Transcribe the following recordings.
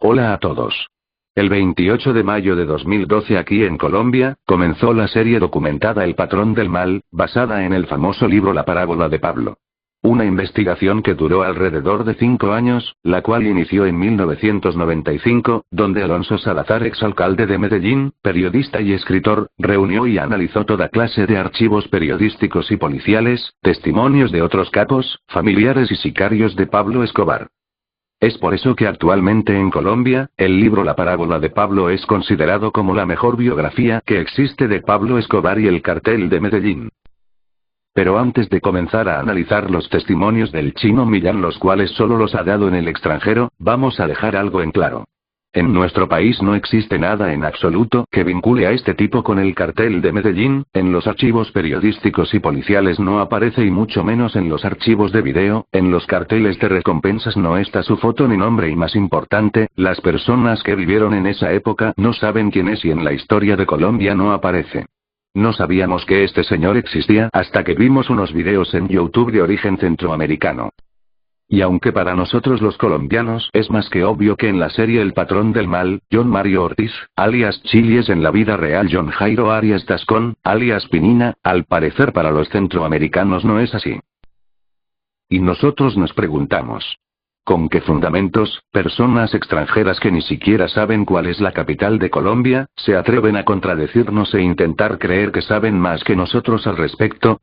Hola a todos. El 28 de mayo de 2012 aquí en Colombia, comenzó la serie documentada El Patrón del Mal, basada en el famoso libro La Parábola de Pablo. Una investigación que duró alrededor de 5 años, la cual inició en 1995, donde Alonso Salazar, exalcalde de Medellín, periodista y escritor, reunió y analizó toda clase de archivos periodísticos y policiales, testimonios de otros capos, familiares y sicarios de Pablo Escobar. Es por eso que actualmente en Colombia, el libro La Parábola de Pablo es considerado como la mejor biografía que existe de Pablo Escobar y el cartel de Medellín. Pero antes de comenzar a analizar los testimonios del Chino Millán, los cuales solo los ha dado en el extranjero, vamos a dejar algo en claro. En nuestro país no existe nada en absoluto que vincule a este tipo con el cartel de Medellín, en los archivos periodísticos y policiales no aparece y mucho menos en los archivos de video, en los carteles de recompensas no está su foto ni nombre y más importante, las personas que vivieron en esa época no saben quién es y en la historia de Colombia no aparece. No sabíamos que este señor existía hasta que vimos unos videos en YouTube de origen centroamericano. Y aunque para nosotros los colombianos es más que obvio que en la serie El Patrón del Mal, John Mario Ortiz, alias Chili, es en la vida real John Jairo Arias Tascón, alias Pinina, al parecer para los centroamericanos no es así. Y nosotros nos preguntamos: ¿con qué fundamentos, personas extranjeras que ni siquiera saben cuál es la capital de Colombia, se atreven a contradecirnos e intentar creer que saben más que nosotros al respecto?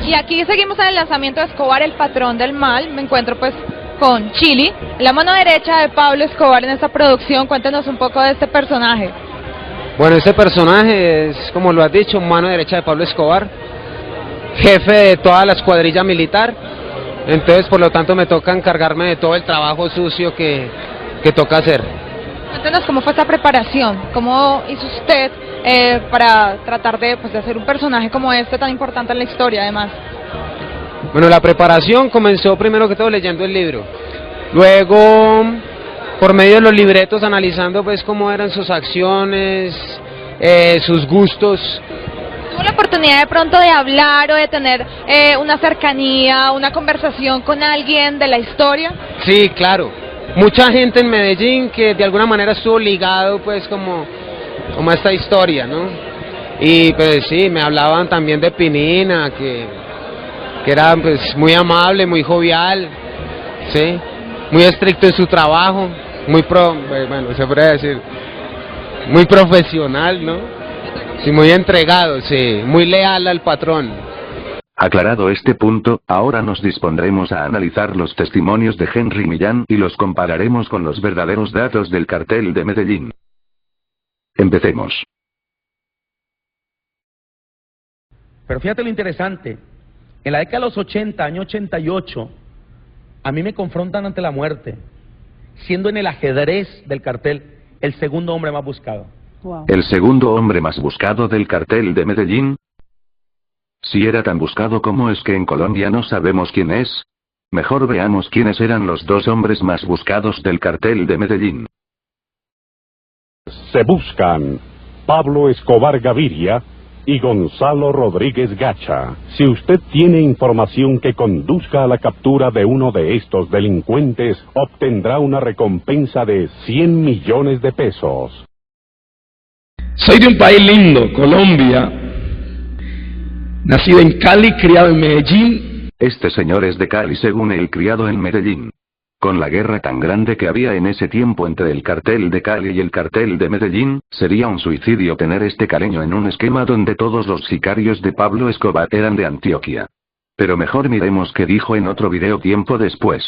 Y aquí seguimos en el lanzamiento de Escobar, El Patrón del Mal. Me encuentro pues con Chili, la mano derecha de Pablo Escobar en esta producción. Cuéntenos un poco de este personaje. Bueno, este personaje es, como lo has dicho, mano derecha de Pablo Escobar, jefe de toda la escuadrilla militar. Entonces, por lo tanto, me toca encargarme de todo el trabajo sucio que toca hacer. Cuéntenos cómo fue esta preparación, cómo hizo usted para tratar de hacer un personaje como este tan importante en la historia, además. Bueno, la preparación comenzó primero que todo leyendo el libro. Luego, por medio de los libretos, analizando pues cómo eran sus acciones, sus gustos. ¿Tuvo la oportunidad de pronto de hablar o de tener una cercanía, una conversación con alguien de la historia? Sí, claro. Mucha gente en Medellín que de alguna manera estuvo ligado pues como a esta historia, ¿no? Y pues sí, me hablaban también de Pinina, que era pues muy amable, muy jovial, ¿sí? Muy estricto en su trabajo, bueno, se podría decir, muy profesional, ¿no? Sí, muy entregado, sí, muy leal al patrón. Aclarado este punto, ahora nos dispondremos a analizar los testimonios de Henry Millán y los compararemos con los verdaderos datos del cartel de Medellín. Empecemos. Pero fíjate lo interesante, en la década de los 80, año 88, a mí me confrontan ante la muerte, siendo en el ajedrez del cartel el segundo hombre más buscado. Wow. ¿El segundo hombre más buscado del cartel de Medellín? Si era tan buscado, ¿cómo es que en Colombia no sabemos quién es? Mejor veamos quiénes eran los dos hombres más buscados del cartel de Medellín. Se buscan Pablo Escobar Gaviria y Gonzalo Rodríguez Gacha. Si usted tiene información que conduzca a la captura de uno de estos delincuentes, obtendrá una recompensa de 100 millones de pesos. Soy de un país lindo, Colombia. Nacido en Cali, criado en Medellín. Este señor es de Cali, según él, criado en Medellín. Con la guerra tan grande que había en ese tiempo entre el cartel de Cali y el cartel de Medellín, sería un suicidio tener este caleño en un esquema donde todos los sicarios de Pablo Escobar eran de Antioquia. Pero mejor miremos qué dijo en otro video tiempo después.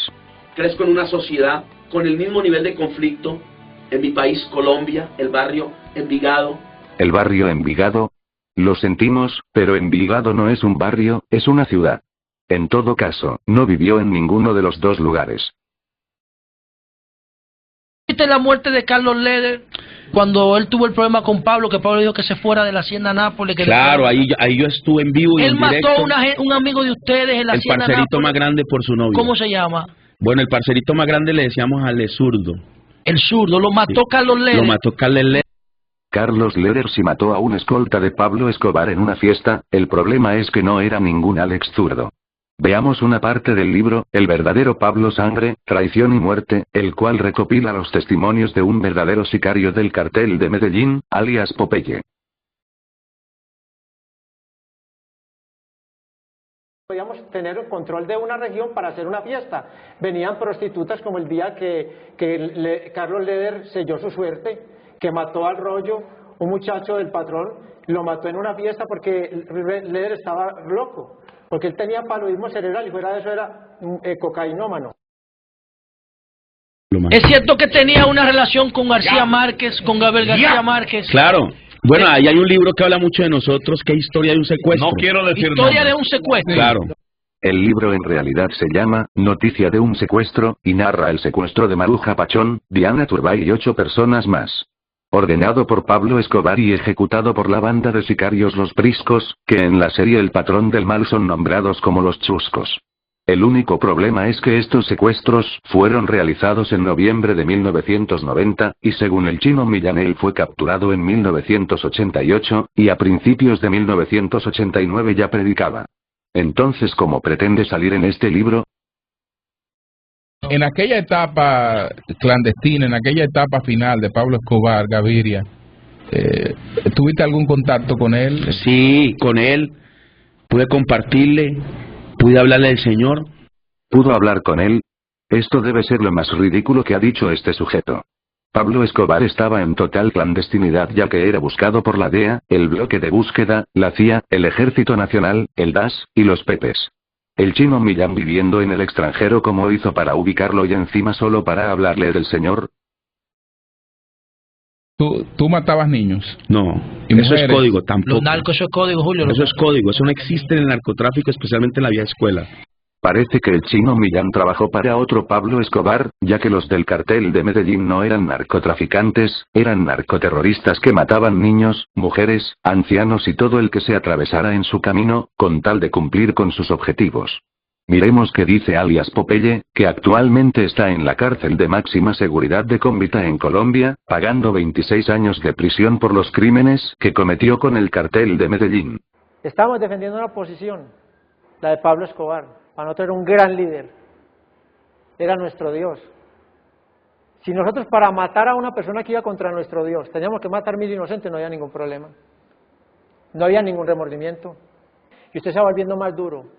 Crezco en una sociedad con el mismo nivel de conflicto. En mi país, Colombia, el barrio Envigado. ¿El barrio Envigado? Lo sentimos, pero Envigado no es un barrio, es una ciudad. En todo caso, no vivió en ninguno de los dos lugares. ¿Viste la muerte de Carlos Leder? Cuando él tuvo el problema con Pablo, que Pablo dijo que se fuera de la hacienda Nápoles. Claro, ahí yo estuve en vivo y él en directo. Él mató a un amigo de ustedes en la hacienda Nápoles. El parcerito más grande por su novio. ¿Cómo se llama? Bueno, el parcerito más grande le decíamos al de zurdo. El zurdo, lo mató Carlos Leder. Lo mató Carlos Leder. Carlos Leder sí mató a un escolta de Pablo Escobar en una fiesta, el problema es que no era ningún Alex zurdo. Veamos una parte del libro, El verdadero Pablo Sangre, Traición y Muerte, el cual recopila los testimonios de un verdadero sicario del cartel de Medellín, alias Popeye. Podíamos tener el control de una región para hacer una fiesta. Venían prostitutas como el día que Carlos Leder selló su suerte, que mató al Rollo, un muchacho del patrón, lo mató en una fiesta porque Leder estaba loco, porque él tenía paludismo cerebral y fuera de eso era cocainómano. Es cierto que tenía una relación con García Márquez, con Gabriel García Márquez. Claro. Bueno, ahí hay un libro que habla mucho de nosotros, que es Historia de un secuestro. No quiero decir Historia de un secuestro. Claro. El libro en realidad se llama Noticia de un secuestro, y narra el secuestro de Maruja Pachón, Diana Turbay y 8 personas más. Ordenado por Pablo Escobar y ejecutado por la banda de sicarios Los Priscos, que en la serie El Patrón del Mal son nombrados como los Chuscos. El único problema es que estos secuestros fueron realizados en noviembre de 1990, y según el Chino Millán él fue capturado en 1988, y a principios de 1989 ya predicaba. Entonces, ¿cómo pretende salir en este libro? En aquella etapa clandestina, en aquella etapa final de Pablo Escobar Gaviria, ¿tuviste algún contacto con él? Sí, con él. Pude compartirle, pude hablarle del Señor. ¿Pudo hablar con él? Esto debe ser lo más ridículo que ha dicho este sujeto. Pablo Escobar estaba en total clandestinidad ya que era buscado por la DEA, el Bloque de Búsqueda, la CIA, el Ejército Nacional, el DAS, y los Pepes. El Chino Millán viviendo en el extranjero, ¿cómo hizo para ubicarlo y encima solo para hablarle del Señor? ¿Tú matabas niños? No, ¿Y eso mujeres? es código, tampoco. Los narcos, eso es código, Julio. Eso es código, eso no existe en el narcotráfico, especialmente en la vía escuela. Parece que el Chino Millán trabajó para otro Pablo Escobar, ya que los del cartel de Medellín no eran narcotraficantes, eran narcoterroristas que mataban niños, mujeres, ancianos y todo el que se atravesara en su camino, con tal de cumplir con sus objetivos. Miremos qué dice alias Popeye, que actualmente está en la cárcel de máxima seguridad de Cómbita en Colombia, pagando 26 años de prisión por los crímenes que cometió con el cartel de Medellín. Estamos defendiendo una posición, la de Pablo Escobar. Para nosotros era un gran líder, era nuestro Dios. Si nosotros para matar a una persona que iba contra nuestro Dios teníamos que matar 1000 inocentes, no había ningún problema, no había ningún remordimiento. Y usted se va volviendo más duro,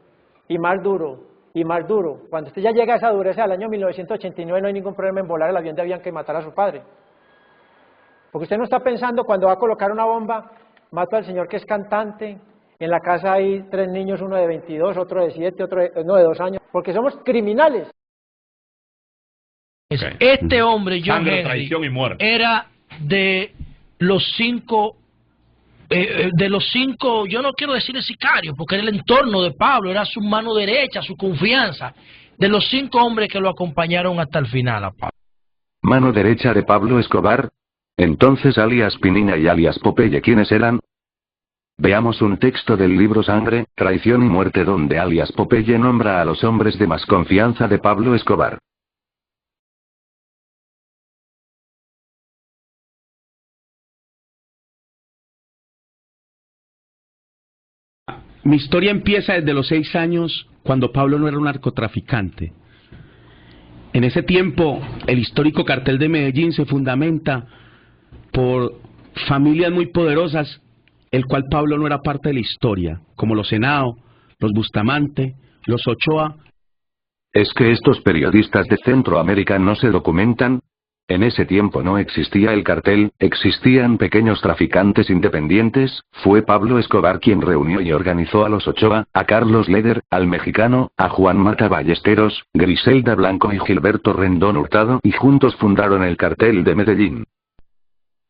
y más duro, y más duro. Cuando usted ya llega a esa dureza del año 1989 no hay ningún problema en volar el avión de Avianca y matar a su padre. Porque usted no está pensando cuando va a colocar una bomba, mato al señor que es cantante. En la casa hay 3 niños, uno de 22, otro de 7, otro de 2 años, porque somos criminales. Este hombre, John Sangre, Henry, traición y muerte. era de los 5, yo no quiero decir el sicario, porque era el entorno de Pablo, era su mano derecha, su confianza, de los 5 hombres que lo acompañaron hasta el final a Pablo. ¿Mano derecha de Pablo Escobar? Entonces alias Pinina y alias Popeye, ¿quiénes eran? Veamos un texto del libro Sangre, Traición y Muerte donde alias Popeye nombra a los hombres de más confianza de Pablo Escobar. Mi historia empieza desde los 6 años, cuando Pablo no era un narcotraficante. En ese tiempo, el histórico cartel de Medellín se fundamenta por familias muy poderosas, el cual Pablo no era parte de la historia, como los Henao, los Bustamante, los Ochoa. ¿Es que estos periodistas de Centroamérica no se documentan? En ese tiempo no existía el cartel, existían pequeños traficantes independientes. Fue Pablo Escobar quien reunió y organizó a los Ochoa, a Carlos Leder, al mexicano, a Juan Mata Ballesteros, Griselda Blanco y Gilberto Rendón Hurtado, y juntos fundaron el cartel de Medellín.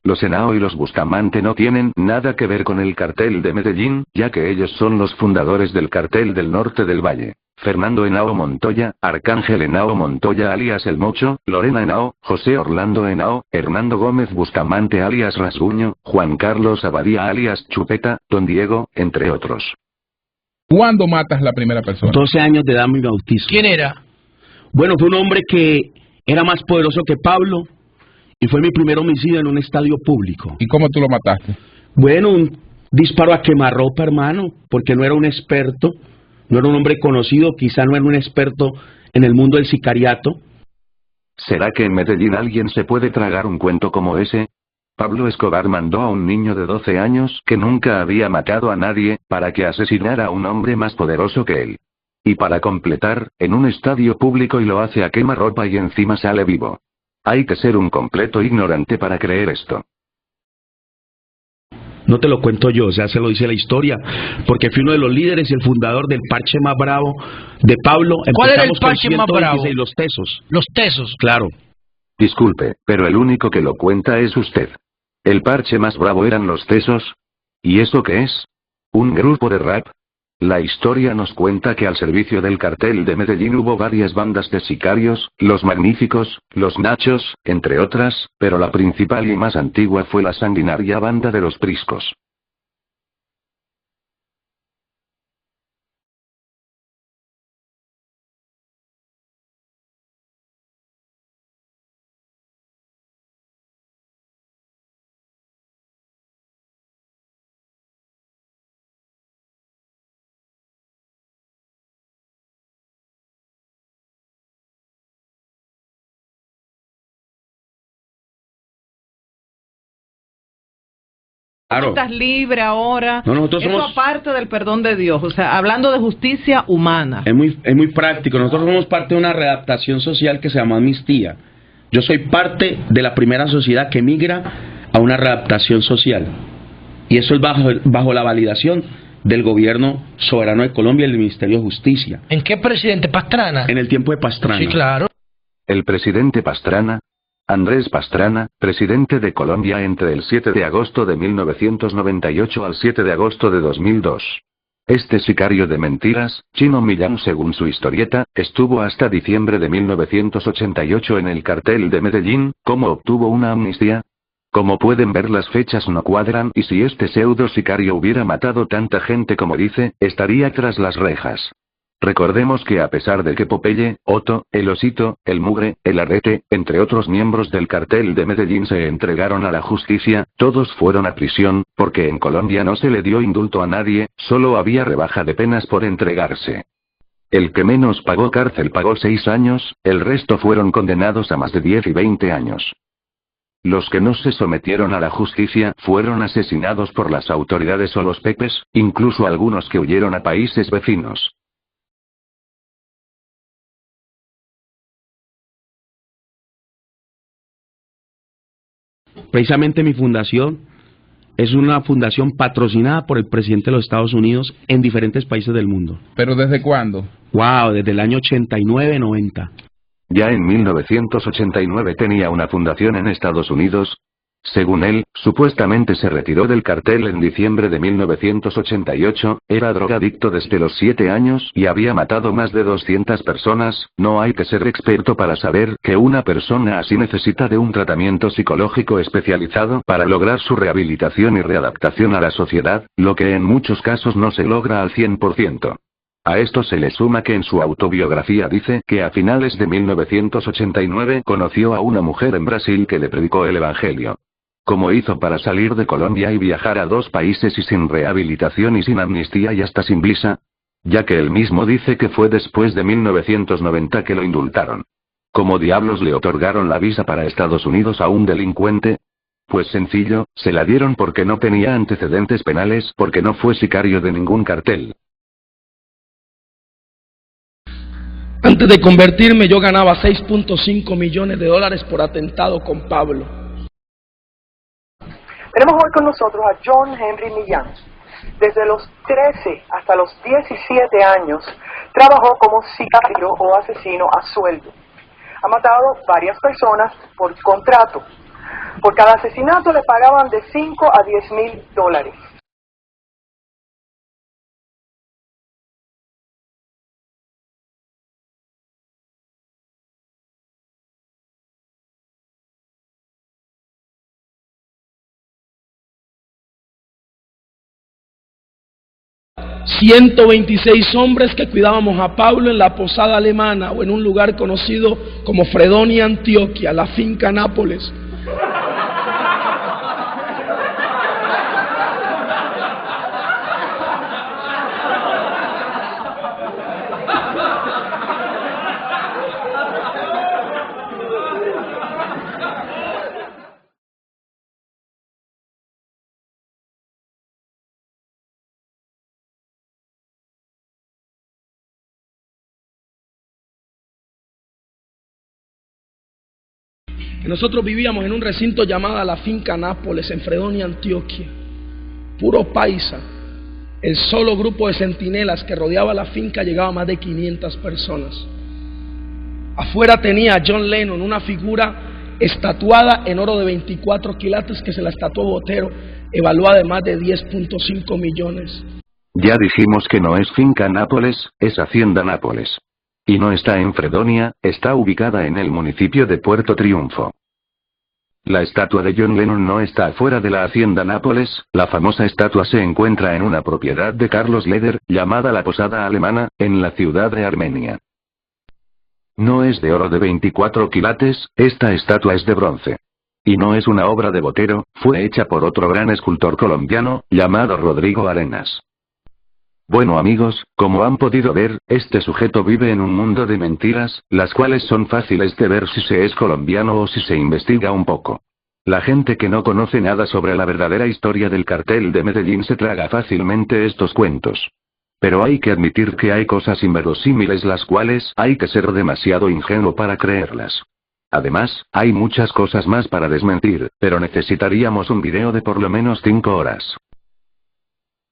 Los Henao y los Bustamante no tienen nada que ver con el cartel de Medellín, ya que ellos son los fundadores del cartel del norte del Valle. Fernando Henao Montoya, Arcángel Henao Montoya alias El Mocho, Lorena Henao, José Orlando Henao, Hernando Gómez Bustamante alias Rasguño, Juan Carlos Abadía alias Chupeta, Don Diego, entre otros. ¿Cuándo matas la primera persona? 12 años de edad, mi bautismo. ¿Quién era? Bueno, fue un hombre que era más poderoso que Pablo y fue mi primer homicidio en un estadio público. ¿Y cómo tú lo mataste? Bueno, un disparo a quemarropa, hermano, porque no era un experto, no era un hombre conocido, quizá no era un experto en el mundo del sicariato. ¿Será que en Medellín alguien se puede tragar un cuento como ese? Pablo Escobar mandó a un niño de 12 años que nunca había matado a nadie, para que asesinara a un hombre más poderoso que él. Y para completar, en un estadio público y lo hace a quemarropa y encima sale vivo. Hay que ser un completo ignorante para creer esto. No te lo cuento yo, ya se lo dice la historia, porque fui uno de los líderes y el fundador del parche más bravo de Pablo. ¿Cuál era el Empezamos con parche más bravo? 126, los tesos. Los tesos. Claro. Disculpe, pero el único que lo cuenta es usted. ¿El parche más bravo eran los tesos? ¿Y eso qué es? ¿Un grupo de rap? La historia nos cuenta que al servicio del cartel de Medellín hubo varias bandas de sicarios, los Magníficos, los Nachos, entre otras, pero la principal y más antigua fue la sanguinaria banda de los Priscos. Claro. Estás libre ahora. No, nosotros Eso somos... aparte del perdón de Dios, o sea, hablando de justicia humana. Es muy práctico. Nosotros somos parte de una readaptación social que se llama Amnistía. Yo soy parte de la primera sociedad que migra a una readaptación social. Y eso es bajo la validación del gobierno soberano de Colombia y del Ministerio de Justicia. ¿En qué presidente? ¿Pastrana? En el tiempo de Pastrana. Sí, claro. El presidente Pastrana, Andrés Pastrana, presidente de Colombia entre el 7 de agosto de 1998 al 7 de agosto de 2002. Este sicario de mentiras, Chino Millán según su historieta, estuvo hasta diciembre de 1988 en el cartel de Medellín. ¿Cómo obtuvo una amnistía? Como pueden ver, las fechas no cuadran y si este pseudo sicario hubiera matado tanta gente como dice, estaría tras las rejas. Recordemos que a pesar de que Popeye, Otto, el Osito, el Mugre, el Arrete, entre otros miembros del cartel de Medellín se entregaron a la justicia, todos fueron a prisión, porque en Colombia no se le dio indulto a nadie, solo había rebaja de penas por entregarse. El que menos pagó cárcel pagó 6 años, el resto fueron condenados a más de 10 y 20 años. Los que no se sometieron a la justicia fueron asesinados por las autoridades o los pepes, incluso algunos que huyeron a países vecinos. Precisamente mi fundación es una fundación patrocinada por el presidente de los Estados Unidos en diferentes países del mundo. ¿Pero desde cuándo? Wow, desde el año 89-90. Ya en 1989 tenía una fundación en Estados Unidos. Según él, supuestamente se retiró del cartel en diciembre de 1988, era drogadicto desde los 7 años y había matado más de 200 personas. No hay que ser experto para saber que una persona así necesita de un tratamiento psicológico especializado para lograr su rehabilitación y readaptación a la sociedad, lo que en muchos casos no se logra al 100%. A esto se le suma que en su autobiografía dice que a finales de 1989 conoció a una mujer en Brasil que le predicó el evangelio. ¿Cómo hizo para salir de Colombia y viajar a 2 países y sin rehabilitación y sin amnistía y hasta sin visa? Ya que él mismo dice que fue después de 1990 que lo indultaron. ¿Cómo diablos le otorgaron la visa para Estados Unidos a un delincuente? Pues sencillo, se la dieron porque no tenía antecedentes penales, porque no fue sicario de ningún cartel. Antes de convertirme yo ganaba $6.5 millones por atentado con Pablo. Tenemos hoy con nosotros a John Henry Millán. Desde los 13 hasta los 17 años trabajó como sicario o asesino a sueldo. Ha matado varias personas por contrato. Por cada asesinato le pagaban de $5 a $10,000. 126 hombres que cuidábamos a Pablo en la posada alemana o en un lugar conocido como Fredonia, Antioquia, la finca Nápoles. Nosotros vivíamos en un recinto llamado la finca Nápoles, en Fredonia, Antioquia. Puro paisa. El solo grupo de centinelas que rodeaba la finca llegaba a más de 500 personas. Afuera tenía a John Lennon, una figura estatuada en oro de 24 quilates que se la estatuó Botero, evaluada de más de 10.5 millones. Ya dijimos que no es finca Nápoles, es Hacienda Nápoles. Y no está en Fredonia, está ubicada en el municipio de Puerto Triunfo. La estatua de John Lennon no está afuera de la Hacienda Nápoles, la famosa estatua se encuentra en una propiedad de Carlos Leder, llamada la Posada Alemana, en la ciudad de Armenia. No es de oro de 24 quilates, esta estatua es de bronce. Y no es una obra de Botero, fue hecha por otro gran escultor colombiano, llamado Rodrigo Arenas. Bueno amigos, como han podido ver, este sujeto vive en un mundo de mentiras, las cuales son fáciles de ver si se es colombiano o si se investiga un poco. La gente que no conoce nada sobre la verdadera historia del cartel de Medellín se traga fácilmente estos cuentos. Pero hay que admitir que hay cosas inverosímiles las cuales hay que ser demasiado ingenuo para creerlas. Además, hay muchas cosas más para desmentir, pero necesitaríamos un video de por lo menos 5 horas.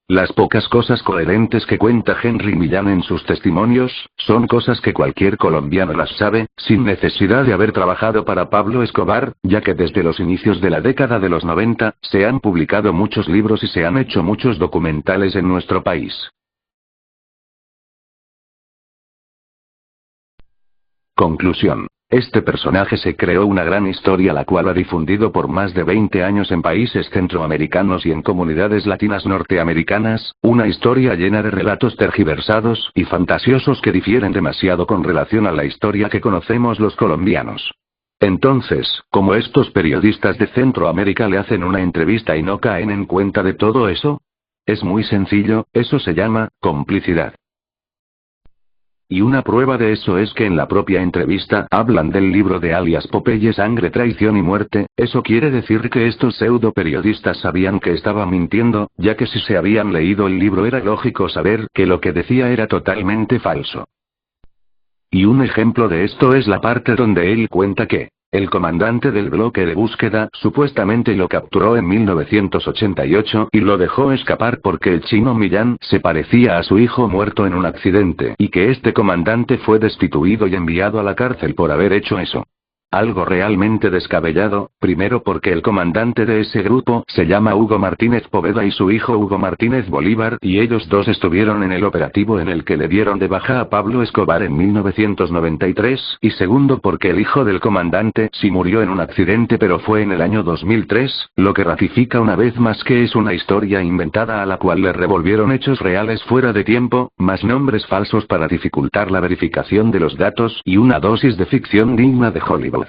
Las pocas cosas coherentes que cuenta Henry Millán en sus testimonios, son cosas que cualquier colombiano las sabe, sin necesidad de haber trabajado para Pablo Escobar, ya que desde los inicios de la década de los 90, se han publicado muchos libros y se han hecho muchos documentales en nuestro país. Conclusión. Este personaje se creó una gran historia la cual ha difundido por más de 20 años en países centroamericanos y en comunidades latinas norteamericanas, una historia llena de relatos tergiversados y fantasiosos que difieren demasiado con relación a la historia que conocemos los colombianos. Entonces, ¿cómo estos periodistas de Centroamérica le hacen una entrevista y no caen en cuenta de todo eso? Es muy sencillo, eso se llama complicidad. Y una prueba de eso es que en la propia entrevista hablan del libro de alias Popeye Sangre, Traición y Muerte, eso quiere decir que estos pseudo periodistas sabían que estaba mintiendo, ya que si se habían leído el libro era lógico saber que lo que decía era totalmente falso. Y un ejemplo de esto es la parte donde él cuenta que el comandante del bloque de búsqueda supuestamente lo capturó en 1988 y lo dejó escapar porque el chino Millán se parecía a su hijo muerto en un accidente y que este comandante fue destituido y enviado a la cárcel por haber hecho eso. Algo realmente descabellado, primero porque el comandante de ese grupo se llama Hugo Martínez Poveda y su hijo Hugo Martínez Bolívar y ellos dos estuvieron en el operativo en el que le dieron de baja a Pablo Escobar en 1993, y segundo porque el hijo del comandante sí murió en un accidente pero fue en el año 2003, lo que ratifica una vez más que es una historia inventada a la cual le revolvieron hechos reales fuera de tiempo, más nombres falsos para dificultar la verificación de los datos y una dosis de ficción digna de Hollywood.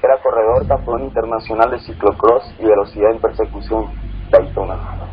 Era corredor campeón internacional de ciclocross y velocidad en persecución, Daytona.